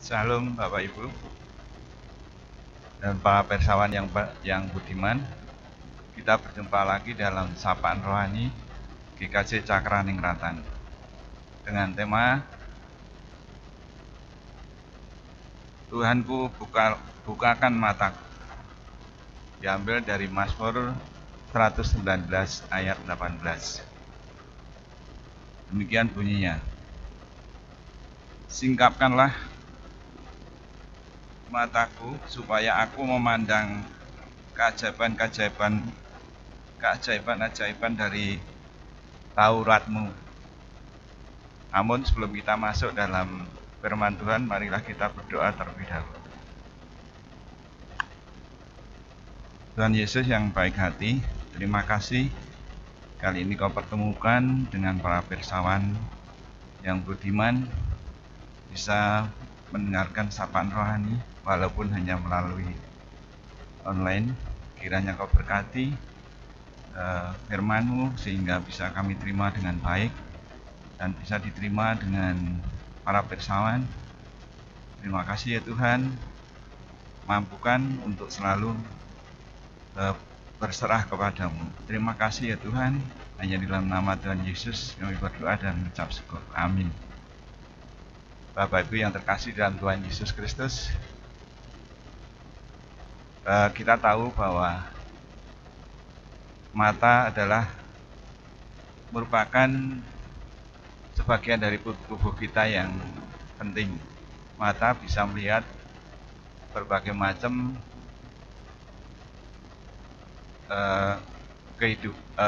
Salam Bapak Ibu dan para persawan yang budiman. Kita berjumpa lagi dalam Sapaan Rohani GKJ Cakraningrat dengan tema Tuhanku bukakan mataku, diambil dari Mazmur 119 ayat 18. Demikian bunyinya. Singkapkanlah mataku supaya aku memandang keajaiban dari Tauratmu. Namun sebelum kita masuk dalam firman Tuhan, marilah kita berdoa terlebih dahulu. Tuhan Yesus yang baik hati, terima kasih kali ini Kau pertemukan dengan para pirsawan yang budiman bisa mendengarkan sapaan rohani walaupun hanya melalui online. Kiranya Kau berkati firman-Mu sehingga bisa kami terima dengan baik dan bisa diterima dengan para pirsawan. Terima kasih ya Tuhan, mampukan untuk selalu berserah kepadamu. Terima kasih ya Tuhan, hanya di dalam nama Tuhan Yesus kami berdoa dan mengucap syukur. Amin. Bapak Ibu yang terkasih dalam Tuhan Yesus Kristus, kita tahu bahwa mata adalah merupakan sebagian dari tubuh kita yang penting. Mata bisa melihat berbagai macam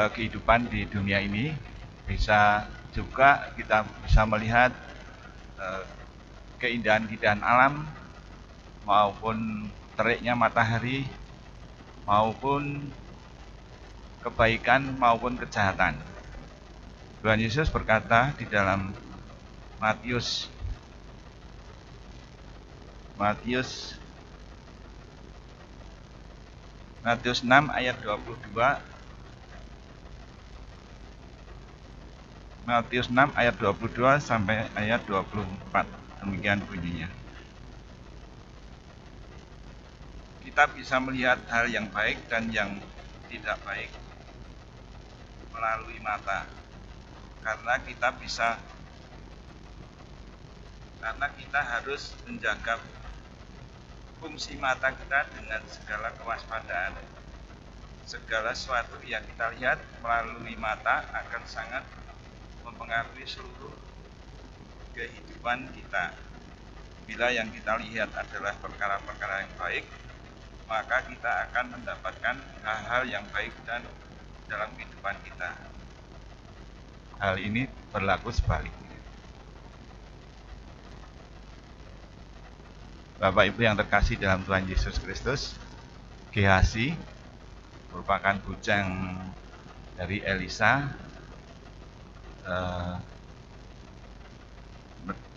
kehidupan di dunia ini. Bisa juga kita bisa melihat keindahan-keindahan alam maupun teriknya matahari maupun kebaikan maupun kejahatan. Tuhan Yesus berkata di dalam Matius 6 ayat 22. Matius 6 ayat 22 sampai ayat 24. Demikian bunyinya. Kita bisa melihat hal yang baik dan yang tidak baik melalui mata. Karena kita harus menjaga fungsi mata kita dengan segala kewaspadaan. Segala sesuatu yang kita lihat melalui mata akan sangat mempengaruhi seluruh kehidupan kita. Bila yang kita lihat adalah perkara-perkara yang baik, maka kita akan mendapatkan hal-hal yang baik dan dalam kehidupan kita. Hal ini berlaku sebaliknya. Bapak Ibu yang terkasih dalam Tuhan Yesus Kristus, Gehazi merupakan bujang dari Elisa.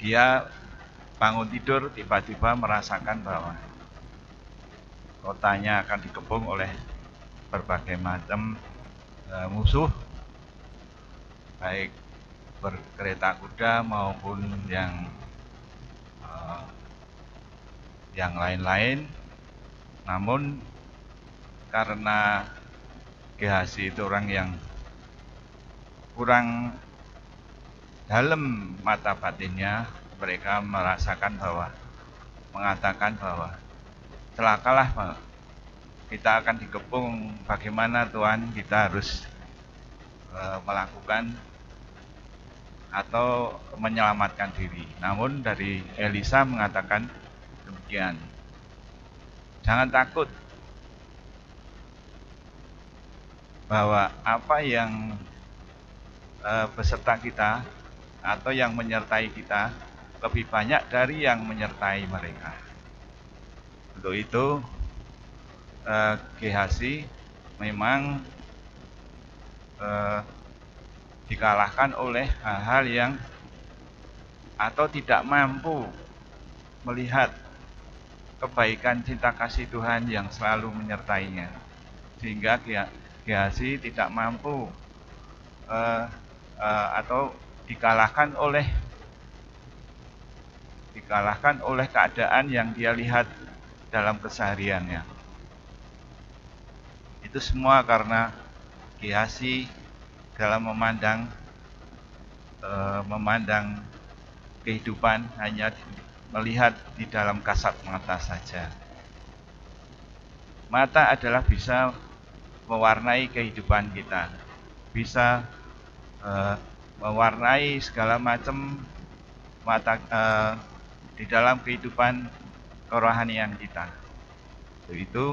Dia bangun tidur tiba-tiba merasakan bahwa kotanya akan dikepung oleh berbagai macam musuh, baik berkereta kuda maupun yang lain-lain. Namun karena Gehazi itu orang yang kurang dalam mata batinnya, mereka mengatakan bahwa celakalah Pak, kita akan dikepung, bagaimana Tuhan, kita harus melakukan atau menyelamatkan diri. Namun dari Elisa mengatakan demikian, jangan takut, bahwa apa yang beserta kita atau yang menyertai kita lebih banyak dari yang menyertai mereka. Untuk itu Gehazi memang dikalahkan oleh hal-hal yang atau tidak mampu melihat kebaikan cinta kasih Tuhan yang selalu menyertainya, sehingga Gehazi tidak mampu atau dikalahkan oleh dikalahkan oleh keadaan yang dia lihat dalam kesehariannya. Itu semua karena Ki Hasi dalam memandang kehidupan hanya melihat di dalam kasat mata saja. Mata adalah bisa mewarnai kehidupan kita, bisa mewarnai segala macam di dalam kehidupan kerohanian kita. Untuk itu,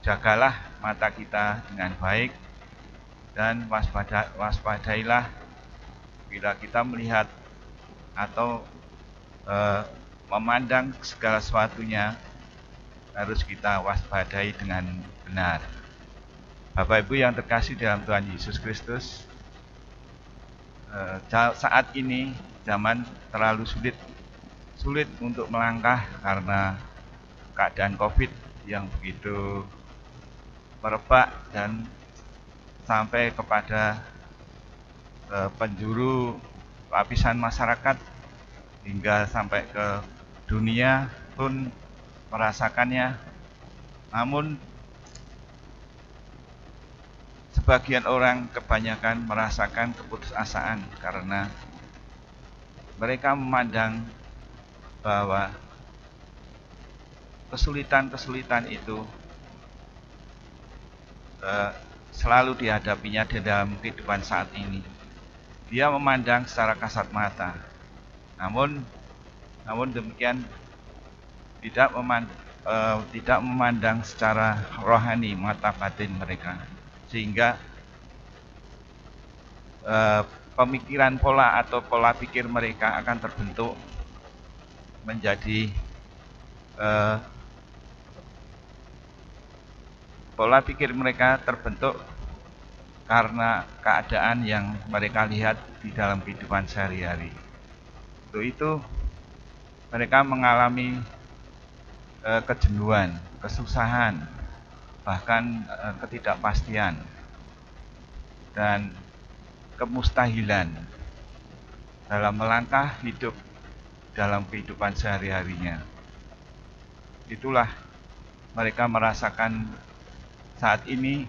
jagalah mata kita dengan baik dan waspadailah bila kita melihat atau memandang segala sesuatunya, harus kita waspadai dengan benar. Bapak Ibu yang terkasih dalam Tuhan Yesus Kristus, saat ini zaman terlalu sulit untuk melangkah karena keadaan COVID yang begitu merebak dan sampai kepada penjuru lapisan masyarakat hingga sampai ke dunia pun merasakannya. Namun sebagian orang kebanyakan merasakan keputusasaan karena mereka memandang bahwa kesulitan-kesulitan itu selalu dihadapinya di dalam kehidupan saat ini. Dia memandang secara kasat mata, namun demikian tidak memandang secara rohani, mata batin mereka, sehingga pemikiran pola atau pola pikir mereka akan terbentuk menjadi pola pikir mereka terbentuk karena keadaan yang mereka lihat di dalam kehidupan sehari-hari. Untuk itu mereka mengalami kejenuhan, kesusahan, bahkan ketidakpastian dan kemustahilan dalam melangkah hidup dalam kehidupan sehari-harinya. Itulah mereka merasakan saat ini,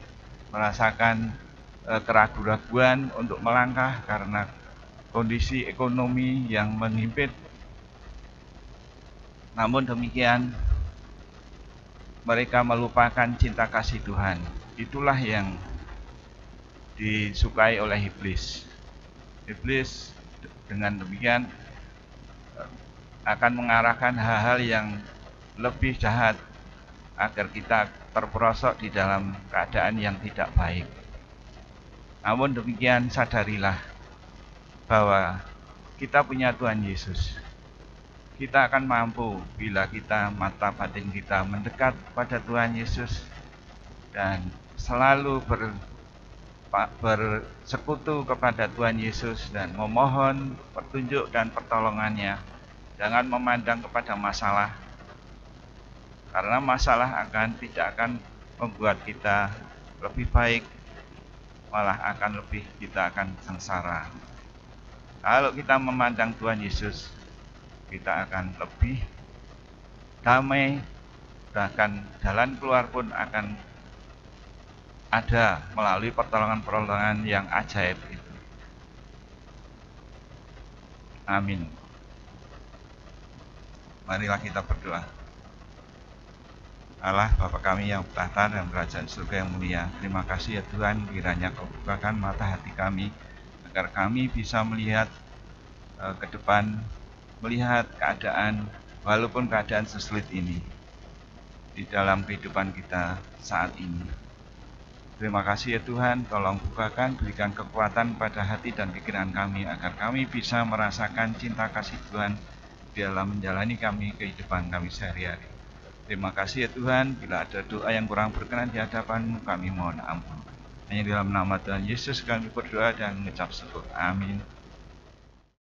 merasakan keraguan-raguan untuk melangkah karena kondisi ekonomi yang menghimpit. Namun demikian, mereka melupakan cinta kasih Tuhan. Itulah yang disukai oleh iblis. Iblis dengan demikian akan mengarahkan hal-hal yang lebih jahat agar kita terperosok di dalam keadaan yang tidak baik. Namun demikian, sadarilah bahwa kita punya Tuhan Yesus. Kita akan mampu bila kita mata batin kita mendekat pada Tuhan Yesus dan selalu bersekutu kepada Tuhan Yesus dan memohon petunjuk dan pertolongannya. Jangan memandang kepada masalah, karena masalah tidak akan membuat kita lebih baik, malah kita akan sengsara. Kalau kita memandang Tuhan Yesus, kita akan lebih damai, bahkan jalan keluar pun akan ada melalui pertolongan-pertolongan yang ajaib itu. Amin. Marilah kita berdoa. Allah Bapa kami yang bertahta dalam kerajaan surga yang mulia, terima kasih ya Tuhan, kiranya Kau bukakan mata hati kami agar kami bisa melihat ke depan, melihat keadaan walaupun keadaan sesulit ini di dalam kehidupan kita saat ini. Terima kasih ya Tuhan, tolong bukakan, berikan kekuatan pada hati dan pikiran kami agar kami bisa merasakan cinta kasih Tuhan di dalam menjalani kami kehidupan kami sehari-hari. Terima kasih ya Tuhan, bila ada doa yang kurang berkenan di hadapan-Mu, kami mohon ampun. Hanya dalam nama Tuhan Yesus kami berdoa dan mengucap syukur. Amin.